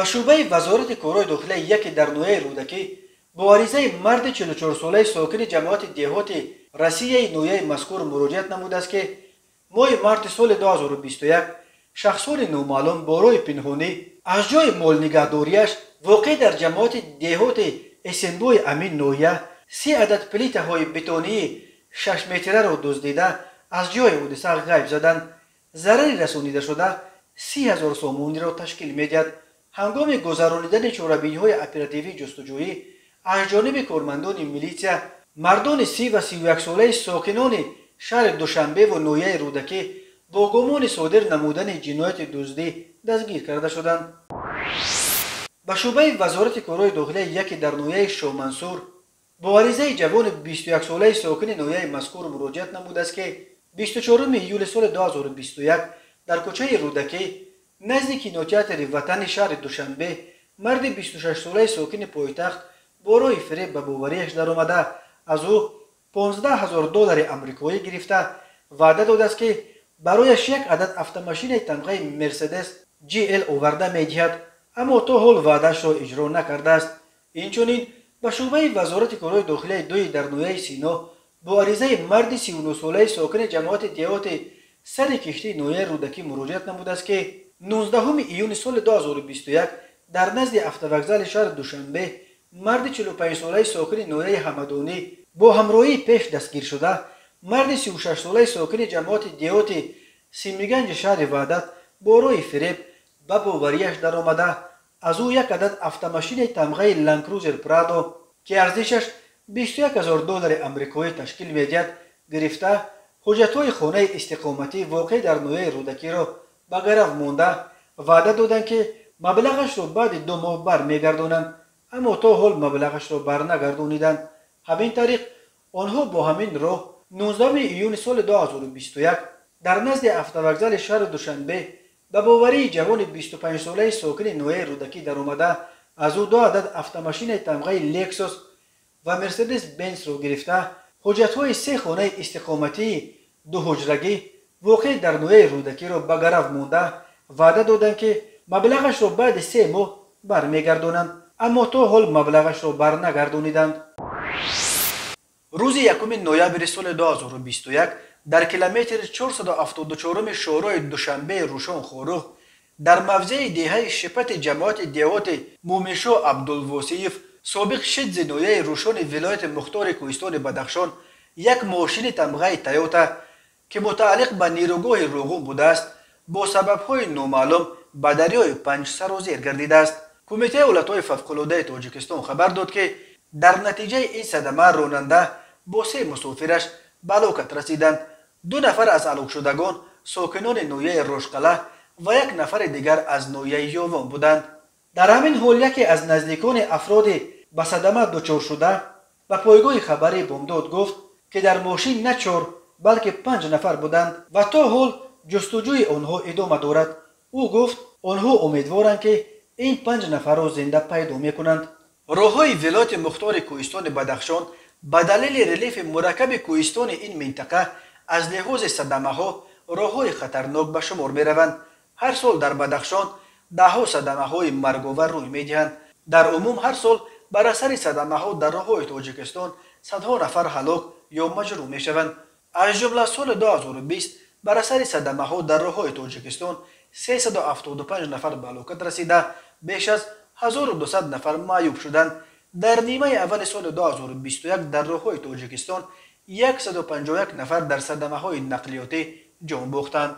شعبه وزارت کورای داخلی یک در نویه رودکی با عریضه مرد 44 ساله ساکن جماعت دهات رسیه نویه مذکور مراجعت نموده است که ماه مارت سال 2021 شخصان نامعلوم بارای پنهانی از جای مال نگهداریش واقع در جماعت دهات اسنبوی امین نویه 3 عدد پلیته های بتونی 6 متره را دزدیده از جای حادثه غیب زدن ضرری رسانیده شده 30,000 سومونی را تشکیل میدهد. هنگام گذرانیدن چاره‌بینی‌های اپراتیوی جستجویی از جانب کارمندان میلیشیا مردان 30 و 31 ساله ساکنان شهر دوشنبه و نویه رودکی با گمان صادر نمودن جنایت دزدی دستگیر کرده شدند. به شعبه وزارت کورای داخلی یک در نویه شامنصور با عریضه جوان 21 ساله ساکن نویه مذکور مراجعت نموده است که 24 ایول سال 2021 در کوچه رودکی نزدیک کینوتئاتر وطن شهر دوشنبه مرد 26 ساله ساکن پایتخت برای فریب به باوریش درآمده از او $15,000 آمریکایی گرفته وعده داده است که برایش یک عدد автомاشین تمغه مرسدس GL آورده می‌دهد، اما تا حال وعده‌اش را اجرا نکرده است. اینچنین به شعبه وزارت کورای داخلی دوی در نویه سینا با عریضه مرد 39 ساله ساکن جماعت دهات سر کشتی نویه رودکی مراجعت نموده است که 19 ایون سال 2021 در نزد افتوکزل شهر دوشنبه مرد 45 ساله ساکن نویه حمدانی با همراهی پیش دستگیر شده مرد 36 ساله ساکن جماعت دهات سیمیگنج شهر وحدت برای فریب به باوریش درآمده از او یک عدد автомاشین تمغه لندکروزر پرادو که ارزشش $21,000 آمریکایی تشکیل می‌دهد گرفته حجت‌های خانه استقامتی واقع در نویه رودکی را به گرفت مانده وعده دادند که مبلغش را بعد 2 ماه برمیگردانند، اما تا حال مبلغش را برنگردانیدند. همین طریق آنها با همین راه 19 ایون سال 2021 در نزد افتوکزل شهر دوشنبه به باوری جوان 25 ساله ساکن نویه رودکی درآمده از او 2 عدد автомاشین تمغه لکسوس و مرسدس بنز را گرفته حجت‌های 3 خانه استقامتی 2 حجرگی واقع در نویه رودکی را به گرفت مانده وعده دادند که مبلغش را بعد 3 ماه برمیگردانند، اما تا حال مبلغش را برنگردانیدند. روز 1 نوامبر سال 2021 در کیلومتر 474 شورای دوشنبه روشن خاروخ در موضع دهه شپت جماعت دهات مومنشو عبدالواسیف سابق شدز نویه روشن ولایت مختار کوهستان بدخشان یک ماشین تمغه تویوتا که متعلق به نیروگاه روغون بوده است با سبب‌های نامعلوم به دریای پنج سر و زیر گردیده است. کمیته حالت‌های فوق‌العاده تاجیکستان خبر داد که در نتیجه این صدمه راننده با 3 مسافرش به هلاکت رسیدند. 2 نفر از هلاک شدگان ساکنان نویه روشقله و 1 نفر دیگر از نویه یاوان بودند. در همین حال یکی از نزدیکان افراد به صدمه دچار شده به پایگاه خبری بامداد گفت که در ماشین نه 4 بلکه 5 نفر بودند و تا حال جستجوی آنها ادامه دارد. او گفت آنها امیدوارند که این 5 نفر را زنده پیدا میکنند. راههای ولایت مختار کوهستان بدخشان به دلیل ریلیف مرکب کوهستان این منطقه از لحاظ صدمه ها راههای خطرناک به شمار می روند. هر سال در بدخشان 10 صدمه های مرگاور روی می دهند. در عموم هر سال بر اثر صدمه ها در راههای تاجیکستان صدها نفر هلاک یا مجروح می شوند. از جمله سال 2020 بر اثر صدمه ها در راههای تاجیکستان 375 نفر به هلاکت رسیده بیش از 1200 نفر معیوب شدند. در نیمه اول سال 2021 در راههای تاجیکستان 151 نفر در صدمه های نقلیاتی جان باختند.